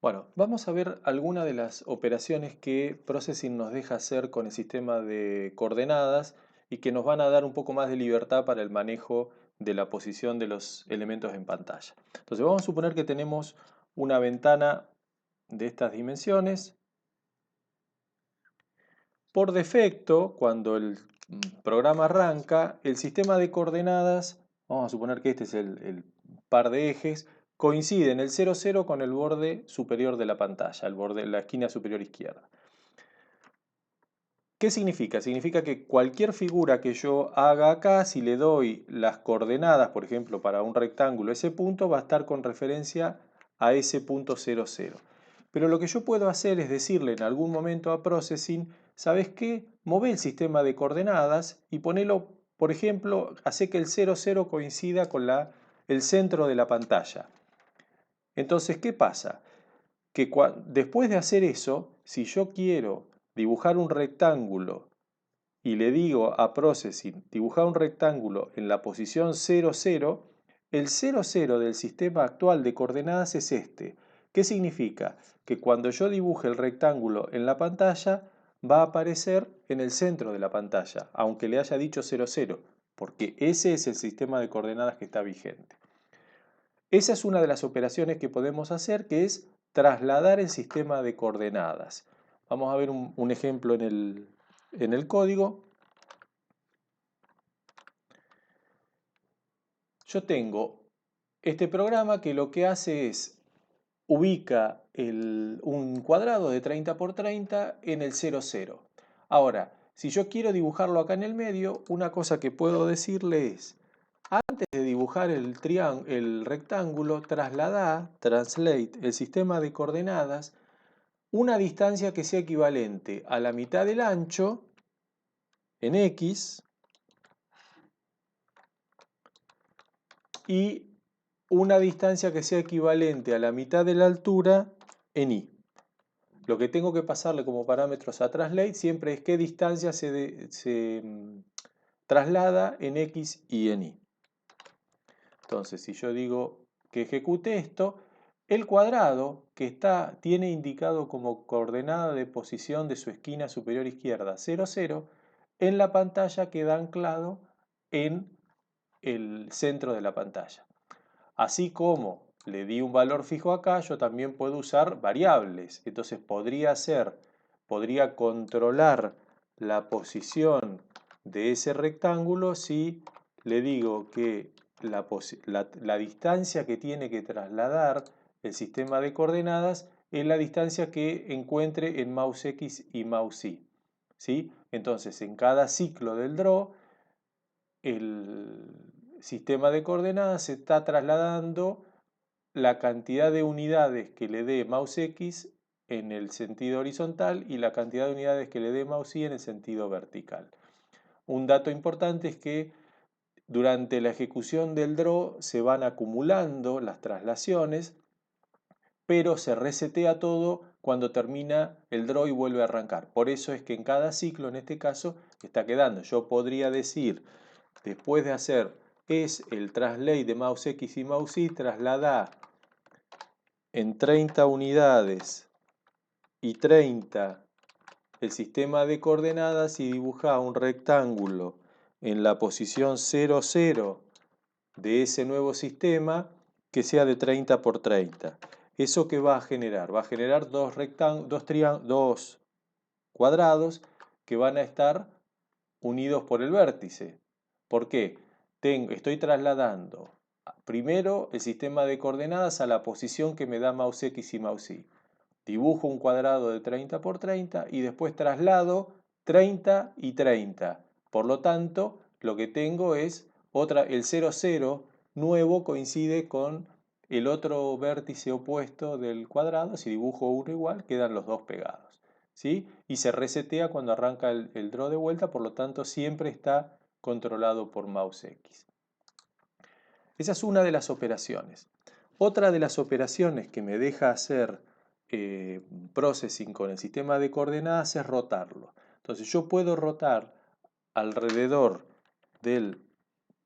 Bueno, vamos a ver algunas de las operaciones que Processing nos deja hacer con el sistema de coordenadas y que nos van a dar un poco más de libertad para el manejo de la posición de los elementos en pantalla. Entonces vamos a suponer que tenemos una ventana de estas dimensiones. Por defecto, cuando el programa arranca, el sistema de coordenadas, vamos a suponer que este es el par de ejes, coincide en el 0, 0 con el borde superior de la pantalla, el borde, la esquina superior izquierda. ¿Qué significa? Significa que cualquier figura que yo haga acá, si le doy las coordenadas, por ejemplo, para un rectángulo, ese punto va a estar con referencia a ese punto 0, 0. Pero lo que yo puedo hacer es decirle en algún momento a Processing, ¿sabes qué? Move el sistema de coordenadas y ponelo, por ejemplo, hace que el 0, 0 coincida con el centro de la pantalla. Entonces, ¿qué pasa? Que después de hacer eso, si yo quiero dibujar un rectángulo y le digo a Processing, dibujar un rectángulo en la posición 0, 0, el 0, 0 del sistema actual de coordenadas es este. ¿Qué significa? Que cuando yo dibuje el rectángulo en la pantalla, va a aparecer en el centro de la pantalla, aunque le haya dicho 0, 0, porque ese es el sistema de coordenadas que está vigente. Esa es una de las operaciones que podemos hacer, que es trasladar el sistema de coordenadas. Vamos a ver un ejemplo en el código. Yo tengo este programa que lo que hace es ubica un cuadrado de 30 por 30 en el 0, 0. Ahora, si yo quiero dibujarlo acá en el medio, una cosa que puedo decirle es, antes de dibujar el rectángulo, translate el sistema de coordenadas una distancia que sea equivalente a la mitad del ancho en X y una distancia que sea equivalente a la mitad de la altura en Y. Lo que tengo que pasarle como parámetros a translate siempre es qué distancia se traslada en X y en Y. Entonces, si yo digo que ejecute esto, el cuadrado que tiene indicado como coordenada de posición de su esquina superior izquierda 0, 0, en la pantalla queda anclado en el centro de la pantalla. Así como le di un valor fijo acá, yo también puedo usar variables. Entonces podría controlar la posición de ese rectángulo si le digo que la distancia que tiene que trasladar el sistema de coordenadas es la distancia que encuentre en mouse X y mouse Y. ¿Sí? Entonces, en cada ciclo del draw, el sistema de coordenadas se está trasladando la cantidad de unidades que le dé mouse X en el sentido horizontal y la cantidad de unidades que le dé mouse Y en el sentido vertical. Un dato importante es que durante la ejecución del draw se van acumulando las traslaciones, pero se resetea todo cuando termina el draw y vuelve a arrancar. Por eso es que en cada ciclo, en este caso, está quedando. Yo podría decir, después de hacer es el translate de mouse X y mouse Y, traslada en 30 unidades y 30 el sistema de coordenadas y dibuja un rectángulo en la posición 0, 0 de ese nuevo sistema que sea de 30 por 30. ¿Eso qué va a generar? Va a generar dos cuadrados que van a estar unidos por el vértice. ¿Por qué? Estoy trasladando primero el sistema de coordenadas a la posición que me da mouse X y mouse Y. Dibujo un cuadrado de 30 por 30 y después traslado 30 y 30. Por lo tanto, lo que tengo es el 0, 0 nuevo coincide con el otro vértice opuesto del cuadrado. Si dibujo uno igual, quedan los dos pegados. ¿Sí? Y se resetea cuando arranca el draw de vuelta, por lo tanto siempre está controlado por mouse X. Esa es una de las operaciones. Otra de las operaciones que me deja hacer Processing con el sistema de coordenadas es rotarlo. Entonces yo puedo rotar alrededor del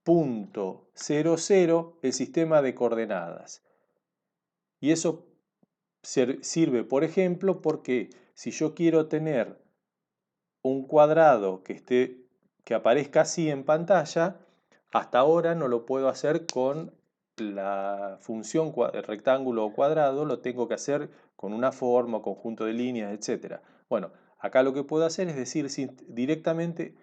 punto 0, 0 el sistema de coordenadas. Y eso sirve, por ejemplo, porque si yo quiero tener un cuadrado que aparezca así en pantalla, hasta ahora no lo puedo hacer con la función rectángulo o cuadrado, lo tengo que hacer con una forma, conjunto de líneas, etc. Bueno, acá lo que puedo hacer es decir directamente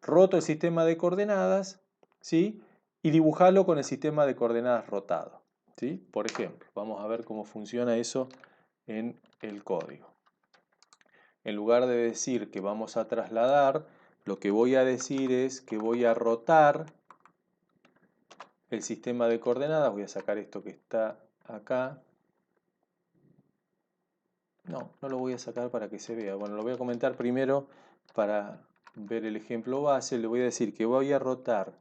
roto el sistema de coordenadas, ¿sí? Y dibujarlo con el sistema de coordenadas rotado, ¿sí? Por ejemplo, vamos a ver cómo funciona eso en el código. En lugar de decir que vamos a trasladar, lo que voy a decir es que voy a rotar el sistema de coordenadas. Voy a sacar esto que está acá. No lo voy a sacar para que se vea. Bueno, lo voy a comentar primero para ver el ejemplo base. Le voy a decir que voy a rotar.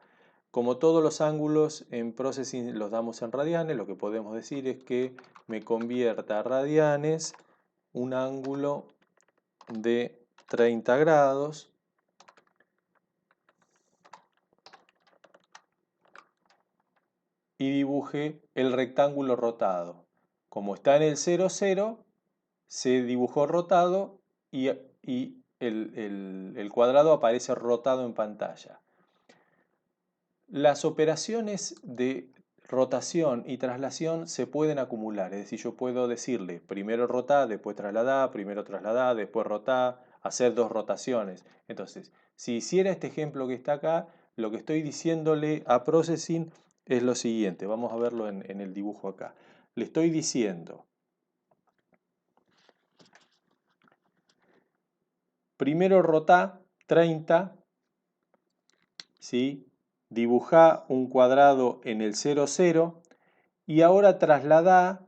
Como todos los ángulos en Processing los damos en radianes, lo que podemos decir es que me convierta a radianes un ángulo de 30 grados y dibuje el rectángulo rotado. Como está en el 0, 0, se dibujó rotado y el cuadrado aparece rotado en pantalla. Las operaciones de rotación y traslación se pueden acumular, es decir, yo puedo decirle primero rotar, después trasladar, primero trasladar, después rotar, hacer dos rotaciones. Entonces, si hiciera este ejemplo que está acá, lo que estoy diciéndole a Processing es lo siguiente, vamos a verlo en el dibujo acá. Le estoy diciendo, primero rotá 30, ¿sí? Dibujá un cuadrado en el 0, 0 y ahora trasladá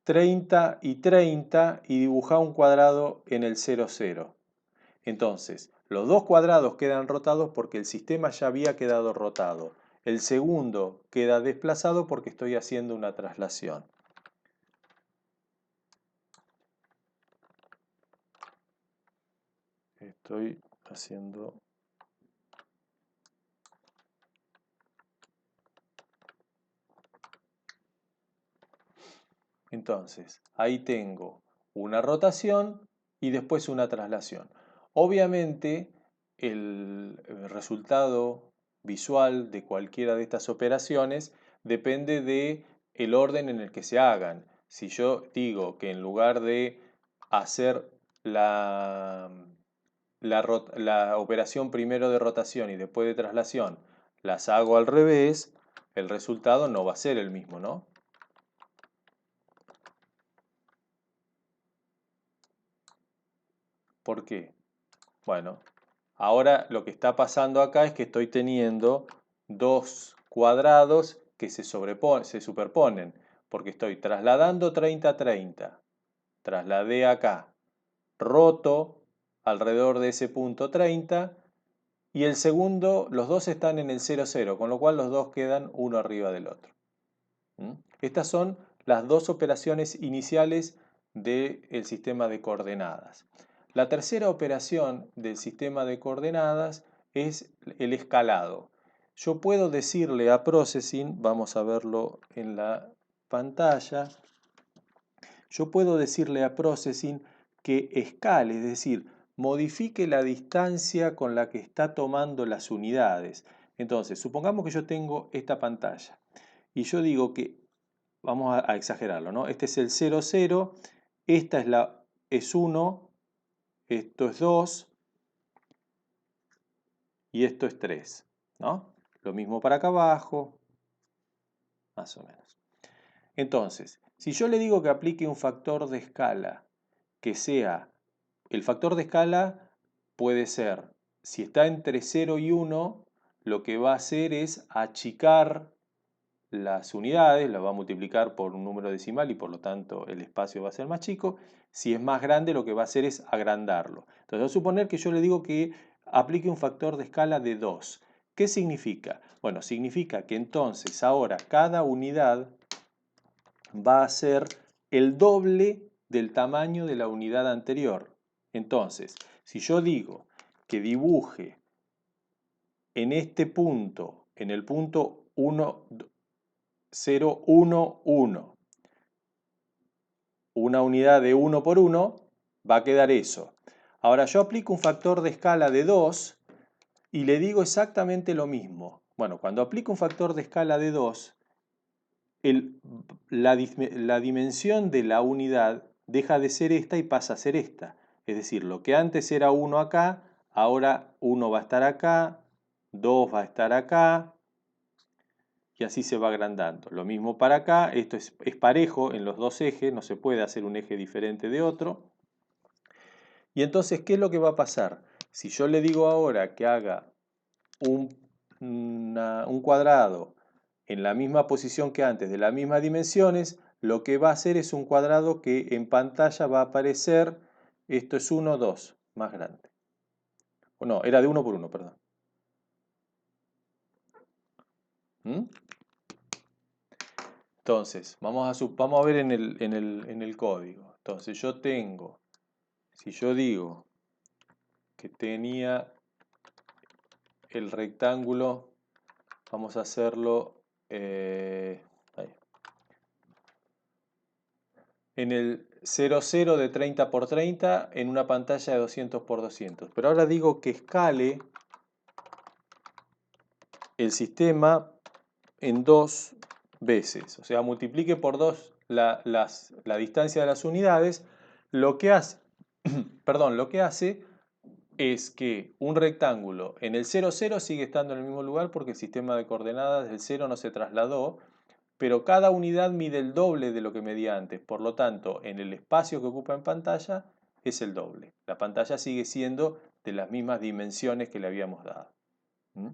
30 y dibujá un cuadrado en el 0, 0. Entonces, los dos cuadrados quedan rotados porque el sistema ya había quedado rotado. El segundo queda desplazado porque estoy haciendo una traslación. Estoy haciendo... Entonces, ahí tengo una rotación y después una traslación. Obviamente, el resultado visual de cualquiera de estas operaciones depende de el orden en el que se hagan. Si yo digo que en lugar de hacer la operación primero de rotación y después de traslación, las hago al revés, el resultado no va a ser el mismo, ¿no? ¿Por qué? Bueno, ahora lo que está pasando acá es que estoy teniendo dos cuadrados que se superponen, porque estoy trasladando 30, 30. Trasladé acá, roto alrededor de ese punto 30, y el segundo, los dos están en el 0, 0, con lo cual los dos quedan uno arriba del otro. Estas son las dos operaciones iniciales del sistema de coordenadas. La tercera operación del sistema de coordenadas es el escalado. Yo puedo decirle a Processing, vamos a verlo en la pantalla, yo puedo decirle a Processing que escale, es decir, modifique la distancia con la que está tomando las unidades. Entonces, supongamos que yo tengo esta pantalla y yo digo que, vamos a exagerarlo, ¿no? Este es el 0, 0, esta es 1, esto es 2 y esto es 3, ¿no? Lo mismo para acá abajo, más o menos. Entonces, si yo le digo que aplique un factor de escala que sea, el factor de escala puede ser, si está entre 0 y 1, lo que va a hacer es achicar las unidades, las va a multiplicar por un número decimal y por lo tanto el espacio va a ser más chico. Si es más grande, lo que va a hacer es agrandarlo. Entonces, voy a suponer que yo le digo que aplique un factor de escala de 2. ¿Qué significa? Bueno, significa que entonces ahora cada unidad va a ser el doble del tamaño de la unidad anterior. Entonces, si yo digo que dibuje en este punto, en el punto 1, 0, 1, 1, una unidad de 1 por 1, va a quedar eso. Ahora yo aplico un factor de escala de 2 y le digo exactamente lo mismo. Bueno, cuando aplico un factor de escala de 2, la dimensión de la unidad deja de ser esta y pasa a ser esta. Es decir, lo que antes era 1 acá, ahora 1 va a estar acá, 2 va a estar acá, y así se va agrandando. Lo mismo para acá, esto es parejo en los dos ejes, no se puede hacer un eje diferente de otro. Y entonces, ¿qué es lo que va a pasar? Si yo le digo ahora que haga un cuadrado en la misma posición que antes, de las mismas dimensiones, lo que va a hacer es un cuadrado que en pantalla va a aparecer, esto es 1, 2, más grande. O no, era de 1 por 1, perdón. ¿Mm? Entonces, vamos a ver en el código. Entonces, si yo digo que tenía el rectángulo, vamos a hacerlo ahí. En el 00 de 30 por 30 en una pantalla de 200 por 200. Pero ahora digo que escale el sistema en 2 veces. O sea, multiplique por 2 la distancia de las unidades. Lo que hace, perdón, lo que hace es que un rectángulo en el 0, 0 sigue estando en el mismo lugar porque el sistema de coordenadas del 0 no se trasladó, pero cada unidad mide el doble de lo que medía antes. Por lo tanto, en el espacio que ocupa en pantalla es el doble. La pantalla sigue siendo de las mismas dimensiones que le habíamos dado. ¿Mm?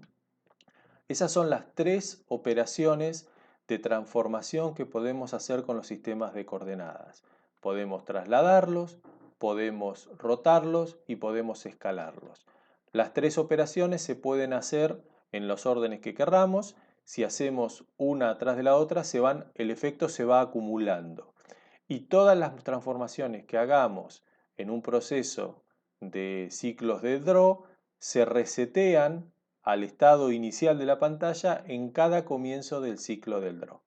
Esas son las tres operaciones de transformación que podemos hacer con los sistemas de coordenadas. Podemos trasladarlos, podemos rotarlos y podemos escalarlos. Las tres operaciones se pueden hacer en los órdenes que querramos. Si hacemos una atrás de la otra, el efecto se va acumulando. Y todas las transformaciones que hagamos en un proceso de ciclos de draw se resetean al estado inicial de la pantalla en cada comienzo del ciclo del draw.